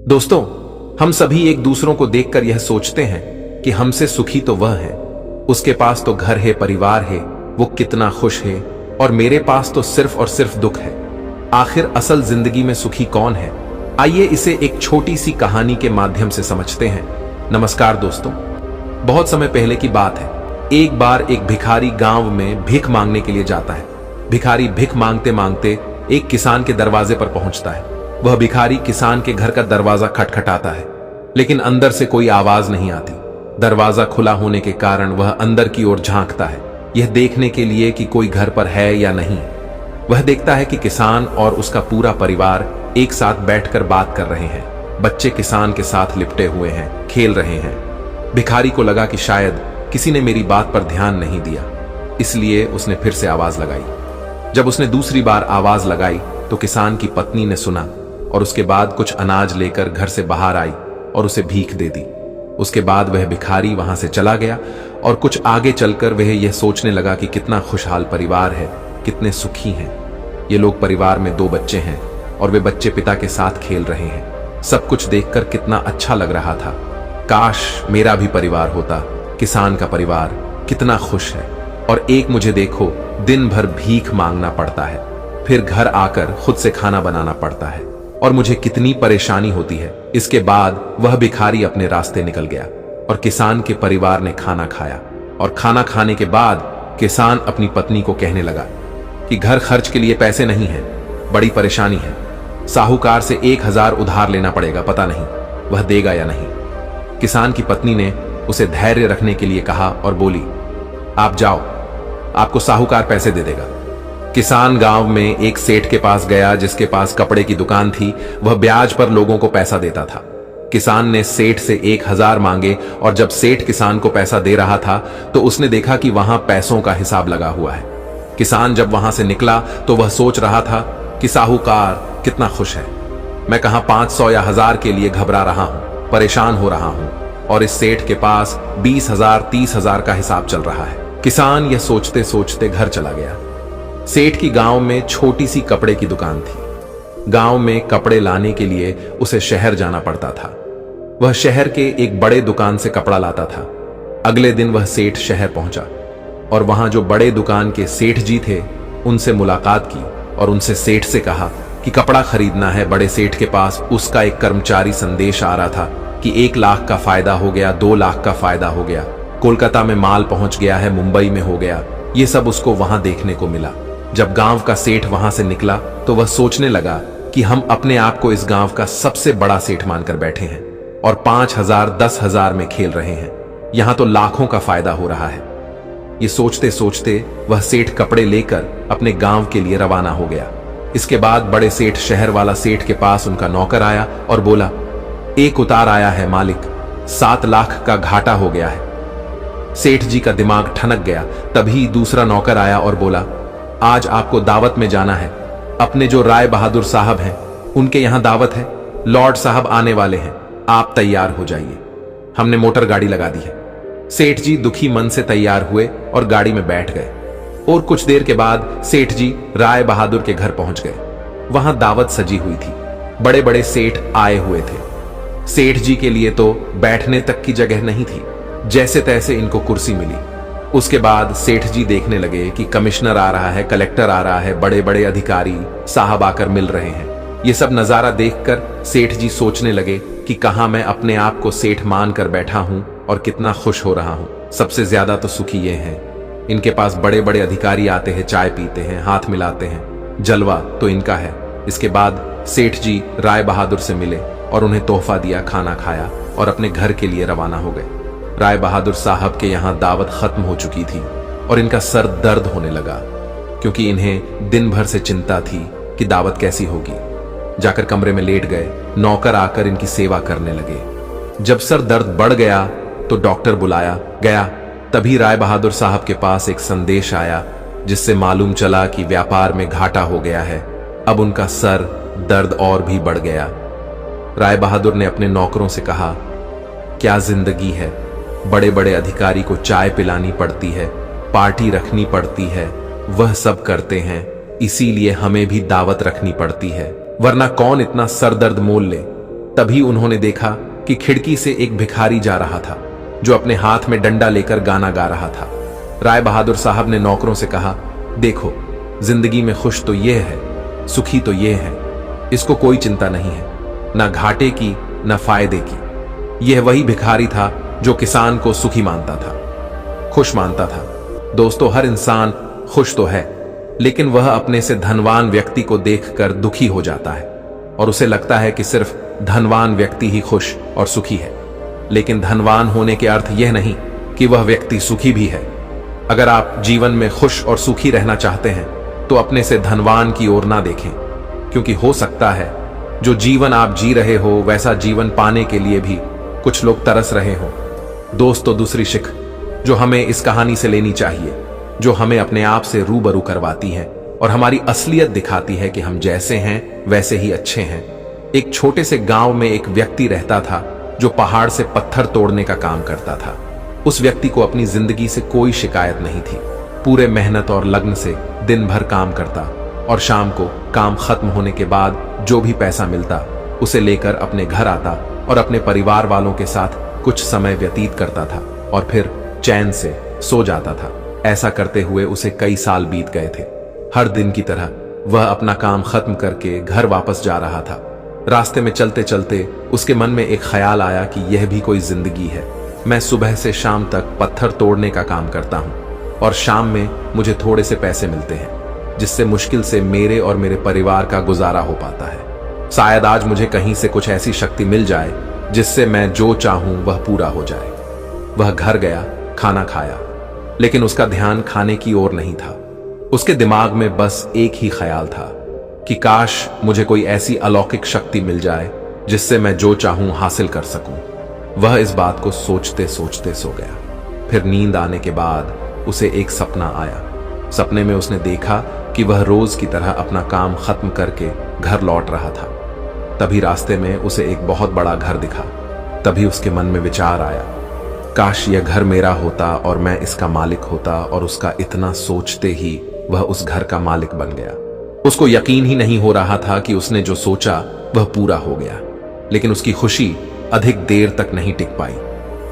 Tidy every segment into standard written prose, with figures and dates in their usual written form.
दोस्तों, हम सभी एक दूसरों को देखकर यह सोचते हैं कि हमसे सुखी तो वह है, उसके पास तो घर है, परिवार है, वो कितना खुश है, और मेरे पास तो सिर्फ और सिर्फ दुख है। आखिर असल जिंदगी में सुखी कौन है? आइए इसे एक छोटी सी कहानी के माध्यम से समझते हैं। नमस्कार दोस्तों, बहुत समय पहले की बात है। एक बार एक भिखारी गांव में भीख मांगने के लिए जाता है। भिखारी भीख मांगते मांगते एक किसान के दरवाजे पर पहुंचता है। वह भिखारी किसान के घर का दरवाजा खटखटाता है, लेकिन अंदर से कोई आवाज नहीं आती। दरवाजा खुला होने के कारण वह अंदर की ओर झांकता है, यह देखने के लिए कि कोई घर पर है या नहीं। वह देखता है कि किसान और उसका पूरा परिवार एक साथ बैठकर बात कर रहे हैं। बच्चे किसान के साथ लिपटे हुए हैं, खेल रहे हैं। भिखारी को लगा कि शायद किसी ने मेरी बात पर ध्यान नहीं दिया, इसलिए उसने फिर से आवाज लगाई। जब उसने दूसरी बार आवाज लगाई तो किसान की पत्नी ने सुना और उसके बाद कुछ अनाज लेकर घर से बाहर आई और उसे भीख दे दी। उसके बाद वह भिखारी वहां से चला गया और कुछ आगे चलकर वह यह सोचने लगा कि कितना खुशहाल परिवार है, कितने सुखी हैं ये लोग। परिवार में 2 बच्चे हैं और वे बच्चे पिता के साथ खेल रहे हैं। सब कुछ देखकर कितना अच्छा लग रहा था। काश मेरा भी परिवार होता। किसान का परिवार कितना खुश है, और एक मुझे देखो, दिन भर भीख मांगना पड़ता है, फिर घर आकर खुद से खाना बनाना पड़ता है, और मुझे कितनी परेशानी होती है। इसके बाद वह भिखारी अपने रास्ते निकल गया और किसान के परिवार ने खाना खाया। और खाना खाने के बाद किसान अपनी पत्नी को कहने लगा कि घर खर्च के लिए पैसे नहीं है, बड़ी परेशानी है। साहूकार से 1000 उधार लेना पड़ेगा, पता नहीं वह देगा या नहीं। किसान की पत्नी ने उसे धैर्य रखने के लिए कहा और बोली, आप जाओ, आपको साहूकार पैसे दे देगा। किसान गांव में एक सेठ के पास गया जिसके पास कपड़े की दुकान थी। वह ब्याज पर लोगों को पैसा देता था। किसान ने सेठ से 1000 मांगे, और जब सेठ किसान को पैसा दे रहा था तो उसने देखा कि वहां पैसों का हिसाब लगा हुआ है। किसान जब वहां से निकला तो वह सोच रहा था कि साहूकार कितना खुश है। मैं कहां 500 या 1000 के लिए घबरा रहा हूं, परेशान हो रहा हूं, और इस सेठ के पास 20,000 30,000 का हिसाब चल रहा है। किसान यह सोचते सोचते घर चला गया। सेठ की गांव में छोटी सी कपड़े की दुकान थी। गांव में कपड़े लाने के लिए उसे शहर जाना पड़ता था। वह शहर के एक बड़े दुकान से कपड़ा लाता था। अगले दिन वह सेठ शहर पहुंचा और वहां जो बड़े दुकान के सेठ जी थे उनसे मुलाकात की और उनसे सेठ से कहा कि कपड़ा खरीदना है। बड़े सेठ के पास उसका एक कर्मचारी संदेश आ रहा था कि 1 लाख का फायदा हो गया, 2 लाख का फायदा हो गया, कोलकाता में माल पहुंच गया है, मुंबई में हो गया। ये सब उसको वहां देखने को मिला। जब गांव का सेठ वहां से निकला तो वह सोचने लगा कि हम अपने आप को इस गांव का सबसे बड़ा सेठ मानकर बैठे हैं और 5000 10,000 में खेल रहे हैं। यहां तो लाखों का फायदा हो रहा है। ये सोचते सोचते वह सेठ कपड़े लेकर अपने गांव के लिए रवाना हो गया। इसके बाद बड़े सेठ शहर वाला सेठ के पास उनका नौकर आया और बोला, एक उतार आया है मालिक, 7 लाख का घाटा हो गया है। सेठ जी का दिमाग ठनक गया। तभी दूसरा नौकर आया और बोला, आज आपको दावत में जाना है। अपने जो राय बहादुर साहब हैं उनके यहां दावत है। लॉर्ड साहब आने वाले हैं, आप तैयार हो जाइए। हमने मोटर गाड़ी लगा दी है। सेठ जी दुखी मन से तैयार हुए और गाड़ी में बैठ गए, और कुछ देर के बाद सेठ जी राय बहादुर के घर पहुंच गए। वहां दावत सजी हुई थी, बड़े बड़े सेठ आए हुए थे। सेठ जी के लिए तो बैठने तक की जगह नहीं थी। जैसे तैसे इनको कुर्सी मिली। उसके बाद सेठ जी देखने लगे कि कमिश्नर आ रहा है, कलेक्टर आ रहा है, बड़े बड़े अधिकारी साहब आकर मिल रहे हैं। ये सब नजारा देखकर सेठ जी सोचने लगे कि कहां मैं अपने आप को सेठ मानकर बैठा हूं और कितना खुश हो रहा हूं। सबसे ज्यादा तो सुखी ये हैं, इनके पास बड़े बड़े अधिकारी आते हैं, चाय पीते हैं, हाथ मिलाते हैं, जलवा तो इनका है। इसके बाद सेठ जी राय बहादुर से मिले और उन्हें तोहफा दिया, खाना खाया और अपने घर के लिए रवाना हो गए। राय बहादुर साहब के यहां दावत खत्म हो चुकी थी और इनका सर दर्द होने लगा, क्योंकि इन्हें दिन भर से चिंता थी कि दावत कैसी होगी। जाकर कमरे में लेट गए। नौकर आकर इनकी सेवा करने लगे। जब सर दर्द बढ़ गया तो डॉक्टर बुलाया गया। तभी राय बहादुर साहब के पास एक संदेश आया जिससे मालूम चला कि व्यापार में घाटा हो गया है। अब उनका सर दर्द और भी बढ़ गया। राय बहादुर ने अपने नौकरों से कहा, क्या जिंदगी है, बड़े बड़े अधिकारी को चाय पिलानी पड़ती है, पार्टी रखनी पड़ती है, वह सब करते हैं, इसीलिए हमें भी दावत रखनी पड़ती है, वरना कौन इतना सरदर्द मोल ले। तभी उन्होंने देखा कि खिड़की से एक भिखारी जा रहा था जो अपने हाथ में डंडा लेकर गाना गा रहा था। राय बहादुर साहब ने नौकरों से कहा, देखो, जिंदगी में खुश तो ये है, सुखी तो ये है, इसको कोई चिंता नहीं है, ना घाटे की ना फायदे की। यह वही भिखारी था जो किसान को सुखी मानता था, खुश मानता था। दोस्तों, हर इंसान खुश तो है, लेकिन वह अपने से धनवान व्यक्ति को देखकर दुखी हो जाता है और उसे लगता है कि सिर्फ धनवान व्यक्ति ही खुश और सुखी है। लेकिन धनवान होने के अर्थ यह नहीं कि वह व्यक्ति सुखी भी है। अगर आप जीवन में खुश और सुखी रहना चाहते हैं तो अपने से धनवान की ओर ना देखें, क्योंकि हो सकता है जो जीवन आप जी रहे हो वैसा जीवन पाने के लिए भी कुछ लोग तरस रहे हो। दोस्तों, दूसरी शिख जो हमें इस कहानी से लेनी चाहिए, जो हमें अपने आप से रूबरू करवाती है और हमारी असलियत दिखाती है कि हम जैसे हैं वैसे ही अच्छे हैं। एक छोटे से गांव में एक व्यक्ति रहता था जो पहाड़ से पत्थर तोड़ने का काम करता था। उस व्यक्ति को अपनी जिंदगी से कोई शिकायत नहीं थी। पूरे मेहनत और लगन से दिन भर काम करता और शाम को काम खत्म होने के बाद जो भी पैसा मिलता उसे लेकर अपने घर आता और अपने परिवार वालों के साथ कुछ समय व्यतीत करता था और फिर चैन से सो जाता था। ऐसा करते हुए उसे कई साल बीत गए थे। हर दिन की तरह वह अपना काम खत्म करके घर वापस जा रहा था। रास्ते में चलते चलते उसके मन में एक ख्याल आया कि यह भी कोई जिंदगी है। मैं सुबह से शाम तक पत्थर तोड़ने का काम करता हूँ और शाम में मुझे थोड़े से पैसे मिलते हैं, जिससे मुश्किल से मेरे और मेरे परिवार का गुजारा हो पाता है। शायद आज मुझे कहीं से कुछ ऐसी शक्ति मिल जाए जिससे मैं जो चाहूं वह पूरा हो जाए। वह घर गया, खाना खाया, लेकिन उसका ध्यान खाने की ओर नहीं था। उसके दिमाग में बस एक ही ख्याल था कि काश मुझे कोई ऐसी अलौकिक शक्ति मिल जाए जिससे मैं जो चाहूं हासिल कर सकूं। वह इस बात को सोचते सोचते सो गया। फिर नींद आने के बाद उसे एक सपना आया। सपने में उसने देखा कि वह रोज की तरह अपना काम खत्म करके घर लौट रहा था। तभी रास्ते में उसे एक बहुत बड़ा घर दिखा। तभी उसके मन में विचार आया, काश यह घर मेरा होता और मैं इसका मालिक होता। और उसका इतना सोचते ही वह उस घर का मालिक बन गया। उसको यकीन ही नहीं हो रहा था कि उसने जो सोचा वह पूरा हो गया, लेकिन उसकी खुशी अधिक देर तक नहीं टिक पाई।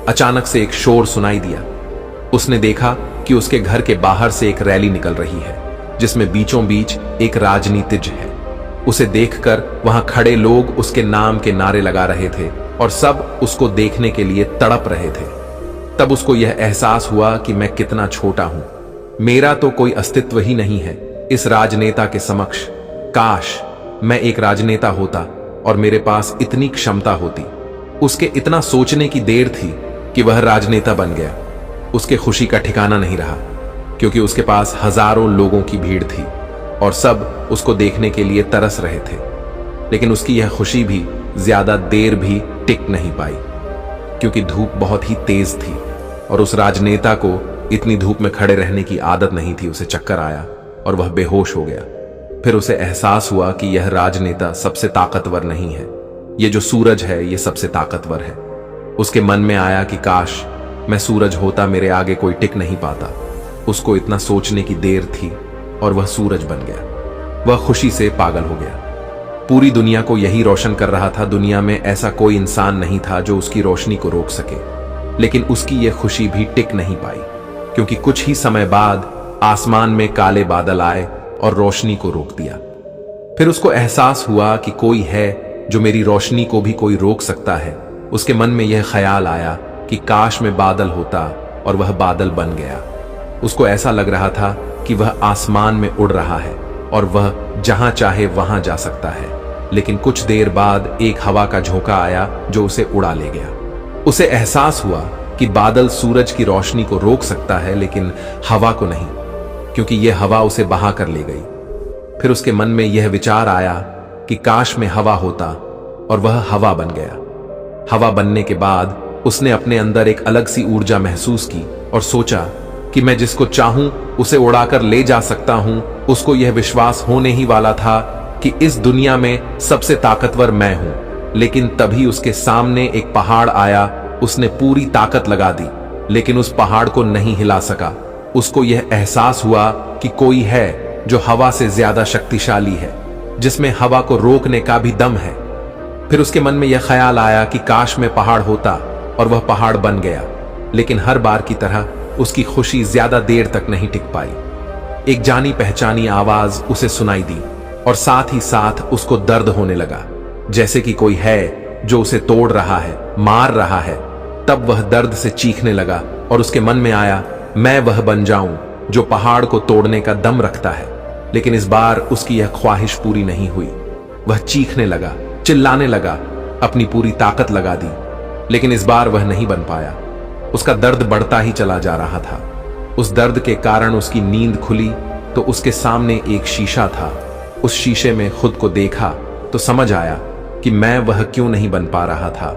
अचानक से एक शोर सुनाई दिया। उसने देखा कि उसके घर के बाहर से एक रैली निकल रही है जिसमें बीचों बीच एक राजनीतिज्ञ है। उसे देखकर वहां खड़े लोग उसके नाम के नारे लगा रहे थे और सब उसको देखने के लिए तड़प रहे थे। तब उसको यह एहसास हुआ कि मैं कितना छोटा हूं, मेरा तो कोई अस्तित्व ही नहीं है इस राजनेता के समक्ष। काश मैं एक राजनेता होता और मेरे पास इतनी क्षमता होती। उसके इतना सोचने की देर थी कि वह राजनेता बन गया। उसके खुशी का ठिकाना नहीं रहा, क्योंकि उसके पास हजारों लोगों की भीड़ थी और सब उसको देखने के लिए तरस रहे थे। लेकिन उसकी यह खुशी भी ज्यादा देर भी टिक नहीं पाई, क्योंकि धूप बहुत ही तेज थी और उस राजनेता को इतनी धूप में खड़े रहने की आदत नहीं थी। उसे चक्कर आया और वह बेहोश हो गया। फिर उसे एहसास हुआ कि यह राजनेता सबसे ताकतवर नहीं है, ये जो सूरज है ये सबसे ताकतवर है। उसके मन में आया कि काश मैं सूरज होता, मेरे आगे कोई टिक नहीं पाता। उसको इतना सोचने की देर थी और वह सूरज बन गया। वह खुशी से पागल हो गया। पूरी दुनिया को यही रोशन कर रहा था। दुनिया में ऐसा कोई इंसान नहीं था जो उसकी रोशनी को रोक सके। लेकिन उसकी यह खुशी भी टिक नहीं पाई, क्योंकि कुछ ही समय बाद आसमान में काले बादल आए और रोशनी को रोक दिया। फिर उसको एहसास हुआ कि कोई है जो मेरी रोशनी को भी कोई रोक सकता है। उसके मन में यह ख्याल आया कि काश मैं बादल होता, और वह बादल बन गया। उसको ऐसा लग रहा था कि वह आसमान में उड़ रहा है और वह जहां चाहे वहां जा सकता है। लेकिन कुछ देर बाद एक हवा का झोंका आया जो उसे उड़ा ले गया। उसे एहसास हुआ कि बादल सूरज की रोशनी को रोक सकता है, लेकिन हवा को नहीं, क्योंकि यह हवा उसे बहा कर ले गई। फिर उसके मन में यह विचार आया कि काश में हवा होता, और वह हवा बन गया। हवा बनने के बाद उसने अपने अंदर एक अलग सी ऊर्जा महसूस की और सोचा कि मैं जिसको चाहूं उसे उड़ाकर ले जा सकता हूं। उसको यह विश्वास होने ही वाला था कि इस दुनिया में सबसे ताकतवर मैं हूं। लेकिन तभी उसके सामने एक पहाड़ आया। उसने पूरी ताकत लगा दी, लेकिन उस पहाड़ को नहीं हिला सका। उसको यह एहसास हुआ कि कोई है जो हवा से ज्यादा शक्तिशाली है, जिसमें हवा को रोकने का भी दम है। फिर उसके मन में यह ख्याल आया कि काश में पहाड़ होता और वह पहाड़ बन गया, लेकिन हर बार की तरह उसकी खुशी ज्यादा देर तक नहीं टिक पाई। एक जानी पहचानी आवाज उसे सुनाई दी और साथ ही साथ उसको दर्द होने लगा, जैसे कि कोई है जो उसे तोड़ रहा है, मार रहा है। तब वह दर्द से चीखने लगा और उसके मन में आया, मैं वह बन जाऊं जो पहाड़ को तोड़ने का दम रखता है। लेकिन इस बार उसकी यह ख्वाहिश पूरी नहीं हुई। वह चीखने लगा, चिल्लाने लगा, अपनी पूरी ताकत लगा दी, लेकिन इस बार वह नहीं बन पाया। उसका दर्द बढ़ता ही चला जा रहा था। उस दर्द के कारण उसकी नींद खुली तो उसके सामने एक शीशा था। उस शीशे में खुद को देखा तो समझ आया कि मैं वह क्यों नहीं बन पा रहा था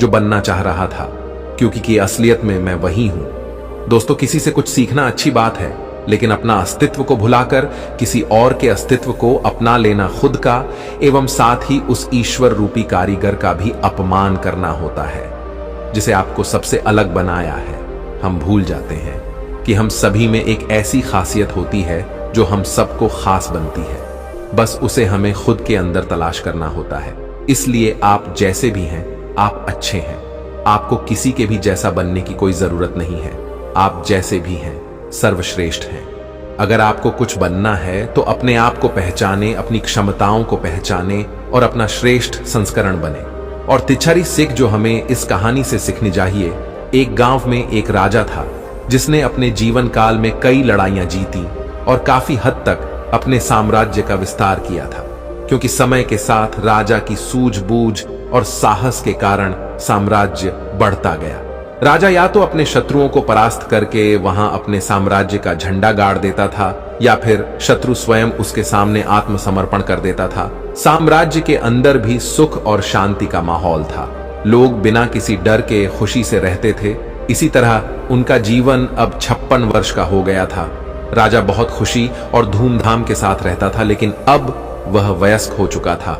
जो बनना चाह रहा था, क्योंकि कि असलियत में मैं वही हूं। दोस्तों, किसी से कुछ सीखना अच्छी बात है, लेकिन अपना अस्तित्व को भुलाकर किसी और के अस्तित्व को अपना लेना खुद का एवं साथ ही उस ईश्वर रूपी कारीगर का भी अपमान करना होता है, जिसे आपको सबसे अलग बनाया है। हम भूल जाते हैं कि हम सभी में एक ऐसी खासियत होती है जो हम सबको खास बनती है। बस उसे हमें खुद के अंदर तलाश करना होता है। इसलिए आप जैसे भी हैं, आप अच्छे हैं। आपको किसी के भी जैसा बनने की कोई जरूरत नहीं है। आप जैसे भी हैं, सर्वश्रेष्ठ हैं। अगर आपको कुछ बनना है तो अपने आप को पहचाने, अपनी क्षमताओं को पहचाने और अपना श्रेष्ठ संस्करण बने। और तिच्छरी सीख जो हमें इस कहानी से सीखनी चाहिए, एक गांव में एक राजा था जिसने अपने जीवन काल में कई लड़ाइयां जीती और काफी हद तक अपने साम्राज्य का विस्तार किया था, क्योंकि समय के साथ राजा की सूझबूझ और साहस के कारण साम्राज्य बढ़ता गया। राजा या तो अपने शत्रुओं को परास्त करके वहां अपने साम्राज्य का झंडा गाड़ देता था, या फिर शत्रु स्वयं उसके सामने आत्मसमर्पण कर देता था। साम्राज्य के अंदर भी सुख और शांति का माहौल था। लोग बिना किसी डर के खुशी से रहते थे। इसी तरह उनका जीवन अब 56 वर्ष का हो गया था। राजा बहुत खुशी और धूमधाम के साथ रहता था, लेकिन अब वह वयस्क हो चुका था।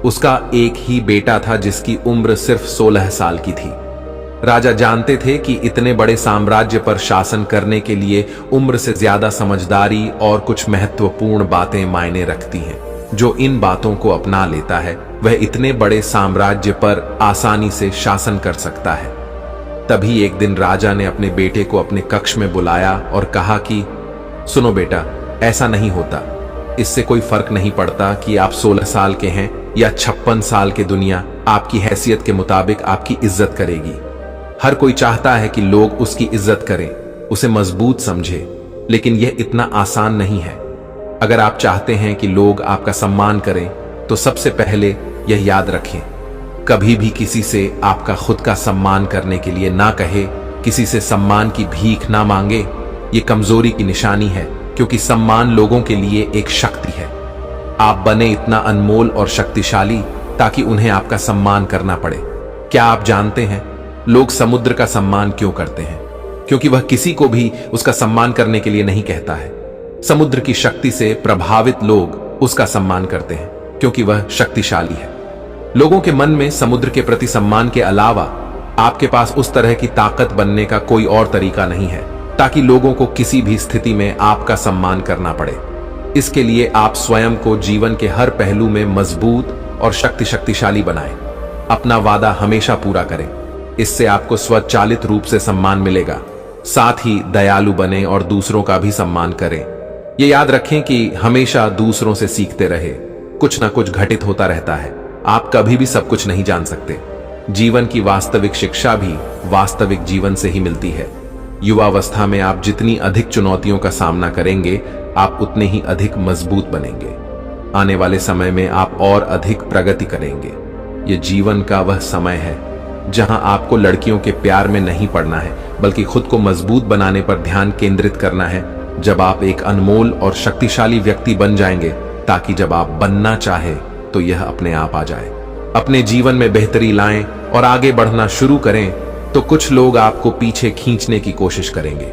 उसका एक ही बेटा था जिसकी उम्र सिर्फ 16 साल की थी। राजा जानते थे कि इतने बड़े साम्राज्य पर शासन करने के लिए उम्र से ज्यादा समझदारी और कुछ महत्वपूर्ण बातें मायने रखती हैं। जो इन बातों को अपना लेता है वह इतने बड़े साम्राज्य पर आसानी से शासन कर सकता है। तभी एक दिन राजा ने अपने बेटे को अपने कक्ष में बुलाया और कहा कि सुनो बेटा, ऐसा नहीं होता। इससे कोई फर्क नहीं पड़ता कि आप 16 साल के हैं या 56 साल के। दुनिया आपकी हैसियत के मुताबिक आपकी इज्जत करेगी। हर कोई चाहता है कि लोग उसकी इज्जत करें, उसे मजबूत समझे, लेकिन यह इतना आसान नहीं है। अगर आप चाहते हैं कि लोग आपका सम्मान करें तो सबसे पहले यह याद रखें, कभी भी किसी से आपका खुद का सम्मान करने के लिए ना कहे, किसी से सम्मान की भीख ना मांगे। ये कमजोरी की निशानी है, क्योंकि सम्मान लोगों के लिए एक शक्ति है। आप बने इतना अनमोल और शक्तिशाली ताकि उन्हें आपका सम्मान करना पड़े। क्या आप जानते हैं लोग समुद्र का सम्मान क्यों करते हैं? क्योंकि वह किसी को भी उसका सम्मान करने के लिए नहीं कहता है। समुद्र की शक्ति से प्रभावित लोग उसका सम्मान करते हैं, क्योंकि वह शक्तिशाली है। लोगों के मन में समुद्र के प्रति सम्मान के अलावा आपके पास उस तरह की ताकत बनने का कोई और तरीका नहीं है ताकि लोगों को किसी भी स्थिति में आपका सम्मान करना पड़े। इसके लिए आप स्वयं को जीवन के हर पहलू में मजबूत और शक्तिशाली बनाएं। अपना वादा हमेशा पूरा करें, इससे आपको स्वचालित रूप से सम्मान मिलेगा। साथ ही दयालु बने और दूसरों का भी सम्मान करें। ये याद रखें कि हमेशा दूसरों से सीखते रहे। कुछ ना कुछ घटित होता रहता है। आप कभी भी सब कुछ नहीं जान सकते। जीवन की वास्तविक शिक्षा भी वास्तविक जीवन से ही मिलती है। युवावस्था में आप जितनी अधिक चुनौतियों का सामना करेंगे, आप उतने ही अधिक मजबूत बनेंगे। आने वाले समय में आप और अधिक प्रगति करेंगे। ये जीवन का वह समय है जहां आपको लड़कियों के प्यार में नहीं पड़ना है, बल्कि खुद को मजबूत बनाने पर ध्यान केंद्रित करना है। जब आप एक अनमोल और शक्तिशाली व्यक्ति बन जाएंगे, ताकि जब आप बनना चाहे तो यह अपने आप आ जाए। अपने जीवन में बेहतरी लाएं और आगे बढ़ना शुरू करें तो कुछ लोग आपको पीछे खींचने की कोशिश करेंगे।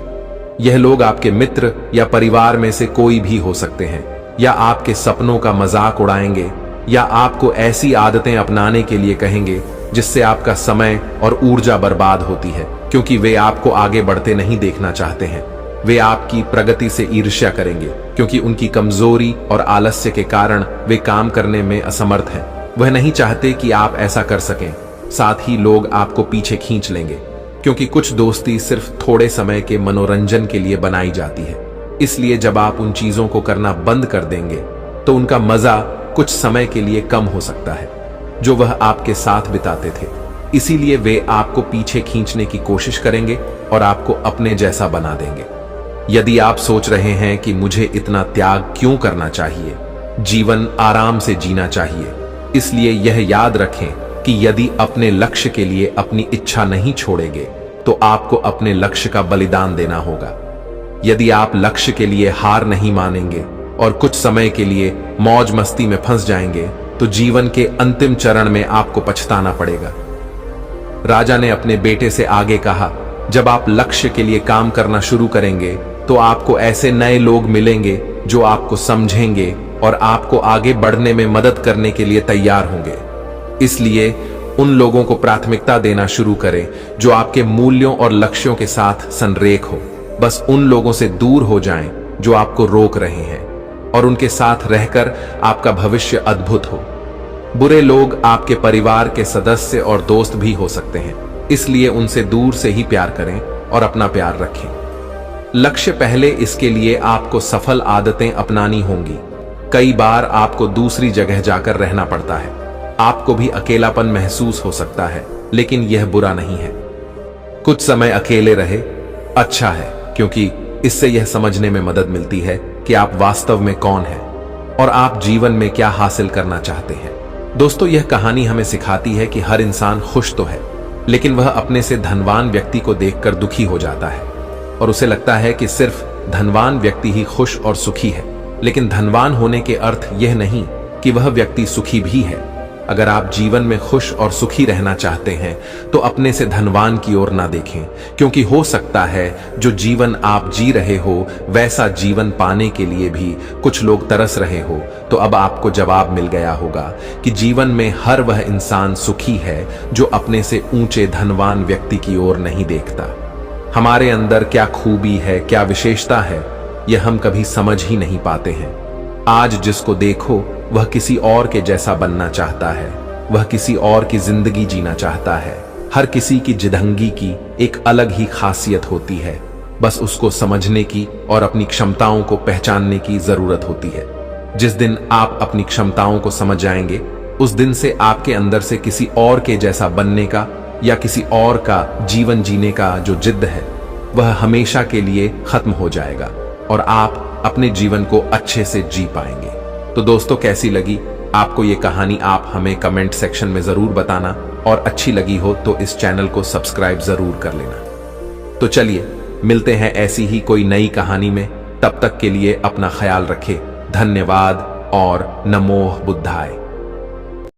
यह लोग आपके मित्र या परिवार में से कोई भी हो सकते हैं, या आपके सपनों का मजाक उड़ाएंगे, या आपको ऐसी आदतें अपनाने के लिए कहेंगे जिससे आपका समय और ऊर्जा बर्बाद होती है, क्योंकि वे आपको आगे बढ़ते नहीं देखना चाहते हैं। वे आपकी प्रगति से ईर्ष्या करेंगे, क्योंकि उनकी कमजोरी और आलस्य के कारण वे काम करने में असमर्थ हैं। वह नहीं चाहते कि आप ऐसा कर सकें। साथ ही लोग आपको पीछे खींच लेंगे, क्योंकि कुछ दोस्ती सिर्फ थोड़े समय के मनोरंजन के लिए बनाई जाती है। इसलिए जब आप उन चीजों को करना बंद कर देंगे तो उनका मजा कुछ समय के लिए कम हो सकता है जो वह आपके साथ बिताते थे। इसीलिए वे आपको पीछे खींचने की कोशिश करेंगे और आपको अपने जैसा बना देंगे। यदि आप सोच रहे हैं कि मुझे इतना त्याग क्यों करना चाहिए, जीवन आराम से जीना चाहिए, इसलिए यह याद रखें कि यदि अपने लक्ष्य के लिए अपनी इच्छा नहीं छोड़ेंगे तो आपको अपने लक्ष्य का बलिदान देना होगा। यदि आप लक्ष्य के लिए हार नहीं मानेंगे और कुछ समय के लिए मौज मस्ती में फंस जाएंगे तो जीवन के अंतिम चरण में आपको पछताना पड़ेगा। राजा ने अपने बेटे से आगे कहा, जब आप लक्ष्य के लिए काम करना शुरू करेंगे तो आपको ऐसे नए लोग मिलेंगे जो आपको समझेंगे और आपको आगे बढ़ने में मदद करने के लिए तैयार होंगे। इसलिए उन लोगों को प्राथमिकता देना शुरू करें जो आपके मूल्यों और लक्ष्यों के साथ संरेख हो। बस उन लोगों से दूर हो जाएं जो आपको रोक रहे हैं और उनके साथ रहकर आपका भविष्य अद्भुत हो। बुरे लोग आपके परिवार के सदस्य और दोस्त भी हो सकते हैं, इसलिए उनसे दूर से ही प्यार करें और अपना प्यार रखें। लक्ष्य पहले, इसके लिए आपको सफल आदतें अपनानी होंगी। कई बार आपको दूसरी जगह जाकर रहना पड़ता है, आपको भी अकेलापन महसूस हो सकता है, लेकिन यह बुरा नहीं है। कुछ समय अकेले रहे अच्छा है, क्योंकि इससे यह समझने में मदद मिलती है कि आप वास्तव में कौन हैं और आप जीवन में क्या हासिल करना चाहते हैं। दोस्तों, यह कहानी हमें सिखाती है कि हर इंसान खुश तो है, लेकिन वह अपने से धनवान व्यक्ति को देखकर दुखी हो जाता है और उसे लगता है कि सिर्फ धनवान व्यक्ति ही खुश और सुखी है। लेकिन धनवान होने के अर्थ यह नहीं कि वह व्यक्ति सुखी भी है। अगर आप जीवन में खुश और सुखी रहना चाहते हैं तो अपने से धनवान की ओर ना देखें, क्योंकि हो सकता है जो जीवन आप जी रहे हो वैसा जीवन पाने के लिए भी कुछ लोग तरस रहे हो। तो अब आपको जवाब मिल गया होगा कि जीवन में हर वह इंसान सुखी है जो अपने से ऊंचे धनवान व्यक्ति की ओर नहीं देखता। हमारे अंदर क्या खूबी है, क्या विशेषता है, यह हम कभी समझ ही नहीं पाते हैं। आज जिसको देखो वह किसी और के जैसा बनना चाहता है, वह किसी और की जिंदगी जीना चाहता है। हर किसी की जिदंगी की एक अलग ही खासियत होती है, बस उसको समझने की और अपनी क्षमताओं को पहचानने की जरूरत होती है। जिस दिन आप अपनी क्षमताओं को समझ जाएंगे, उस दिन से आपके अंदर से किसी और के जैसा बनने का या किसी और का जीवन जीने का जो जिद्द है वह हमेशा के लिए खत्म हो जाएगा और आप अपने जीवन को अच्छे से जी पाएंगे। तो दोस्तों, कैसी लगी आपको ये कहानी, आप हमें कमेंट सेक्शन में जरूर बताना, और अच्छी लगी हो तो इस चैनल को सब्सक्राइब जरूर कर लेना। तो चलिए मिलते हैं ऐसी ही कोई नई कहानी में। तब तक के लिए अपना ख्याल रखें। धन्यवाद और नमो बुद्धाय।